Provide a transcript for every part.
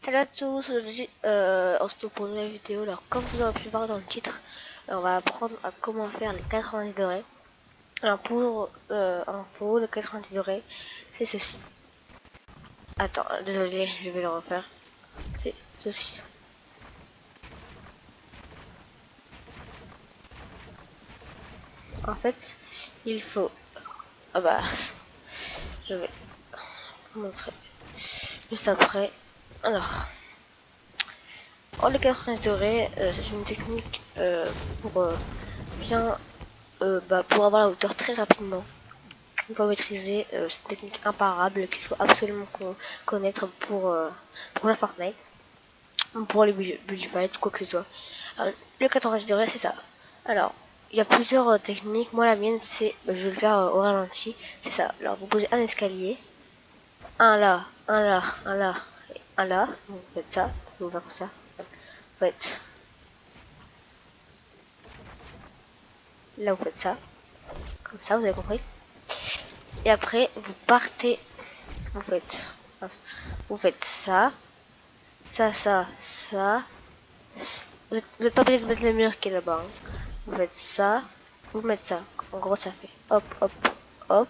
Salut à tous, aujourd'hui on se retrouve pour une nouvelle vidéo. Alors comme vous aurez pu voir dans le titre, on va apprendre à comment faire les 90 degrés. Alors pour le 90 degrés, c'est ceci. Attends, désolé, je vais le refaire. C'est ceci. En fait, il faut... Ah bah, je vais vous montrer juste après. Alors, le 90 degrés, c'est une technique pour bien... pour avoir la hauteur très rapidement. Il faut maîtriser cette technique imparable qu'il faut absolument connaître pour la Fortnite, pour les build quoi que ce soit. Alors, le 90 degrés, c'est ça. Alors, il y a plusieurs techniques. Moi, la mienne, c'est, je vais le faire au ralenti. C'est ça. Alors, vous posez un escalier, un là, un là, un là, et un là. Vous faites ça. Vous faites ça. Vous faites là, vous faites ça. Comme ça, vous avez compris. Et après, vous partez. Vous faites ça. Ça, ça. Vous n'êtes pas obligé de mettre le mur qui est là-bas. Hein. Vous faites ça, vous mettez ça. En gros, ça fait hop, hop, hop,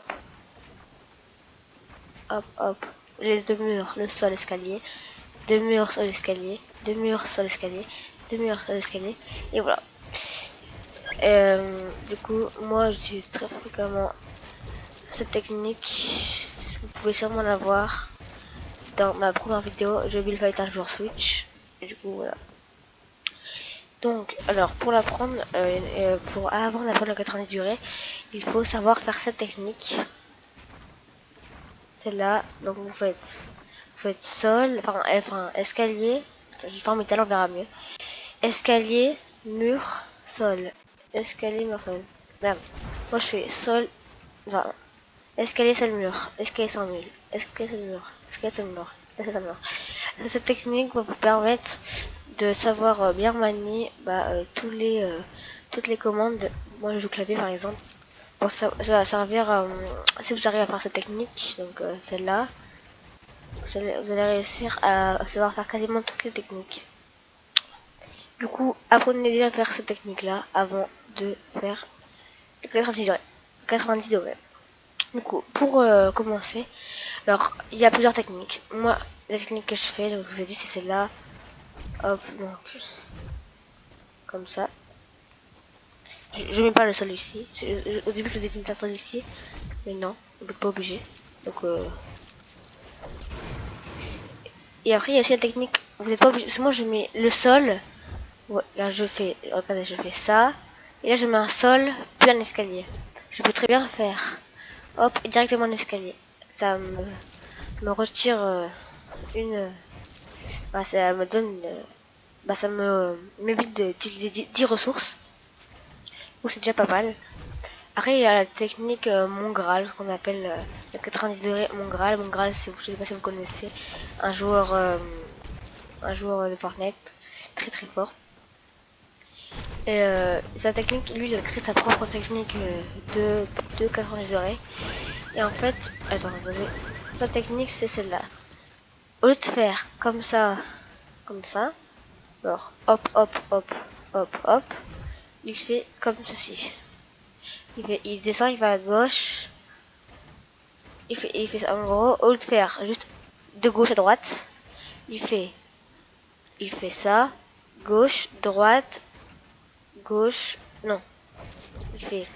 hop, hop. Les deux murs, le sol, l'escalier. Deux murs sur l'escalier. Deux murs sur l'escalier. Deux murs sur l'escalier. Et voilà. Du coup, moi, j'utilise très fréquemment cette technique. Vous pouvez sûrement la voir dans ma première vidéo. Je build fight un jour Switch. Et du coup, voilà. Donc, alors pour l'apprendre, pour avant d'apprendre la 90 durée, il faut savoir faire cette technique. Celle-là, donc vous faites sol, enfin escalier, je forme métal, on verra mieux. Escalier, mur, sol. Escalier, mur, sol. Merde. Moi je fais sol, enfin, escalier, sol, mur. Escalier, sol, mur. Escalier, sol, mur. Escalier, sol, mur. Escalier, sol, mur. Cette technique va vous permettre de savoir bien manier toutes les commandes. Moi je joue clavier par exemple. Bon, ça va servir si vous arrivez à faire cette technique, donc celle-là, vous allez réussir à savoir faire quasiment toutes les techniques. Du coup, apprenez déjà à faire cette technique-là avant de faire le 90 degrés. 90 degrés. Du coup, pour commencer, alors il y a plusieurs techniques. Moi, la technique que je fais, donc je vous ai dit, c'est celle-là. Hop, donc comme ça. Je mets pas le sol ici. Au début, je faisais une sol ici, mais non, on n'est pas obligé. Donc et après, il y a aussi la technique. Vous n'êtes pas obligé. Moi, je mets le sol. Ouais, là, regardez, je fais ça. Et là, je mets un sol, puis un escalier. Je peux très bien faire. Hop, directement un escalier. Ça me retire bah, ça me donne. Bah, ça m'évite d'utiliser 10 ressources. Donc, c'est déjà pas mal. Après, il y a la technique Mon Graal, qu'on appelle le 90 degrés Mon Graal. Mon Graal, je sais pas si vous connaissez, un joueur de Fortnite très très fort. Et sa technique, lui, il a créé sa propre technique de 90 degrés. Et en fait, attendez, sa technique, c'est celle-là. Au lieu de faire comme ça, alors hop, hop, hop, hop, hop, il fait comme ceci. Il descend, il va à gauche. Il fait en gros, au lieu de faire juste de gauche à droite, il fait ça, gauche, droite, gauche, non, il fait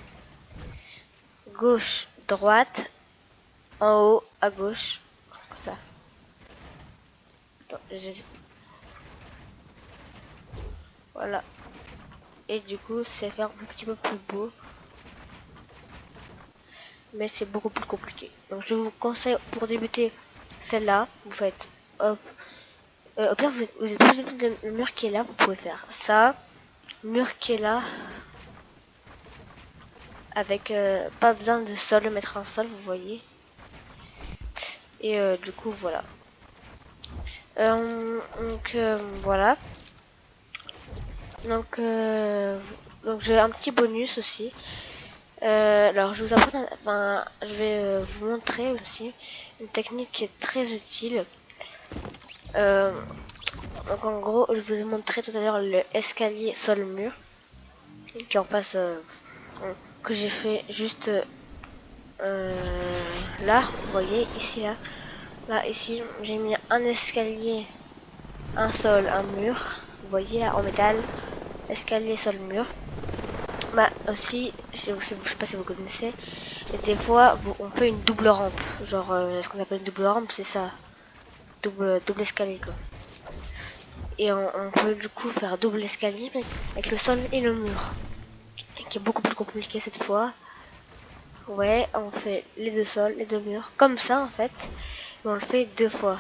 gauche, droite, en haut, à gauche, comme ça. Attends, voilà. Et du coup, c'est faire un petit peu plus beau, mais c'est beaucoup plus compliqué. Donc je vous conseille pour débuter celle-là, vous faites hop. Au pire, vous êtes pas obligé de le mur qui est là, vous pouvez faire ça, mur qui est là, avec pas besoin de sol, mettre un sol, vous voyez. Et du coup, voilà. Donc voilà. Donc j'ai un petit bonus aussi. Alors je vous apprends, enfin je vais vous montrer aussi une technique qui est très utile. Euh, donc en gros, je vous ai montré tout à l'heure le escalier sol-mur qui en passe que j'ai fait juste là, vous voyez ici là ici j'ai mis un escalier, un sol, un mur, vous voyez en métal, escalier sol mur. Bah aussi, je sais pas si vous connaissez, et des fois on fait une double rampe, genre ce qu'on appelle une double rampe, c'est ça, double escalier quoi. Et on peut du coup faire double escalier mais avec le sol et le mur, qui est beaucoup plus compliqué cette fois. Ouais, on fait les deux sols, les deux murs, comme ça en fait, et on le fait deux fois.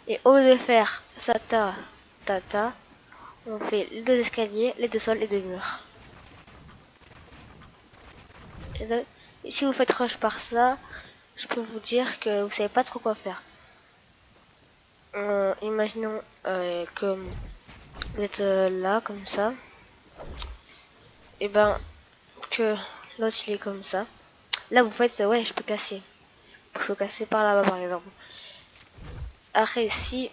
Et au lieu de faire ça ta, on fait les deux escaliers, les deux sols, les deux murs. Et si vous faites rush par ça, je peux vous dire que vous savez pas trop quoi faire. Imaginons que vous êtes là comme ça, et ben que l'autre il est comme ça. Là vous faites ouais, je peux casser. Je peux casser par là-bas par exemple. Après si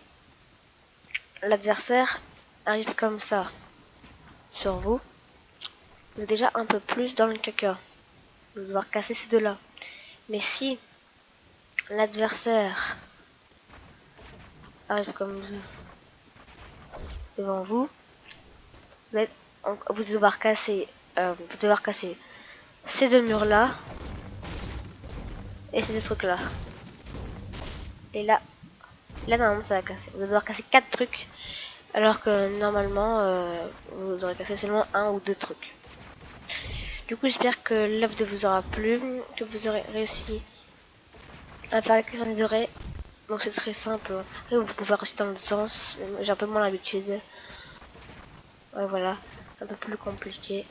l'adversaire arrive comme ça sur vous, vous êtes déjà un peu plus dans le caca. Vous allez devoir casser ces deux-là. Mais si l'adversaire arrive comme ça devant vous, vous allez devoir casser, ces deux murs-là et ces deux trucs-là. Et là normalement ça va casser. Vous allez devoir casser 4 trucs, alors que normalement vous aurez cassé seulement un ou deux trucs. Du coup j'espère que l'œuvre vous aura plu, que vous aurez réussi à faire la question des dorés. Donc c'est très simple. Après, vous pouvez rester dans le sens. J'ai un peu moins l'habitude. Ouais, voilà. Un peu plus compliqué.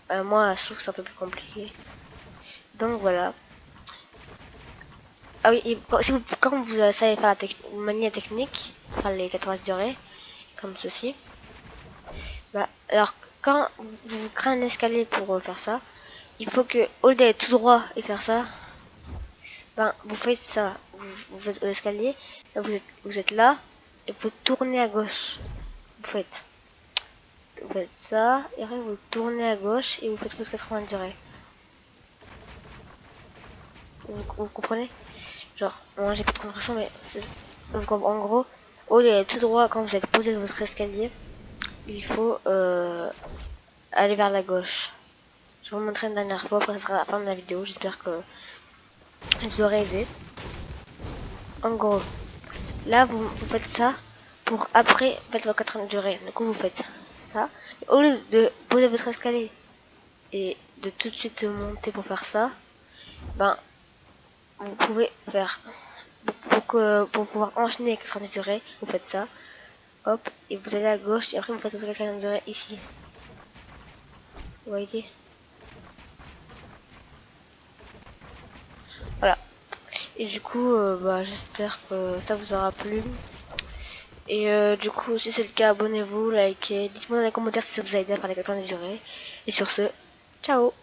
Moi je trouve que c'est un peu plus compliqué. Donc voilà. Ah oui, et quand vous savez faire la manière technique, enfin les 90 degrés, comme ceci, bah, alors quand vous créez un escalier pour faire ça, il faut que au lieu d'aller tout droit et faire ça, ben vous faites ça, vous faites l'escalier, vous êtes là et vous tournez à gauche. Vous faites ça et après vous tournez à gauche et vous faites 80 degrés. Vous comprenez? Genre, moi j'ai pas de compréhension, mais donc en gros, au lieu d'aller tout droit quand vous êtes posé sur votre escalier, il faut aller vers la gauche. Je vais vous montrer une dernière fois, après ce sera la fin de la vidéo, j'espère que je vous aurai aidé. En gros, là vous faites ça pour après mettre vos 80 degrés. Du coup vous faites ça. Et au lieu de poser votre escalier et de tout de suite monter pour faire ça, ben vous pouvez faire pour pouvoir enchaîner 90 degrés, vous faites ça, hop, et vous allez à gauche et après vous faites votre 90 degrés ici. Vous voyez? Voilà. Et du coup, bah, j'espère que ça vous aura plu. Et du coup, si c'est le cas, abonnez-vous, likez, dites-moi dans les commentaires si ça vous a aidé à faire les 90 degrés. Et sur ce, ciao!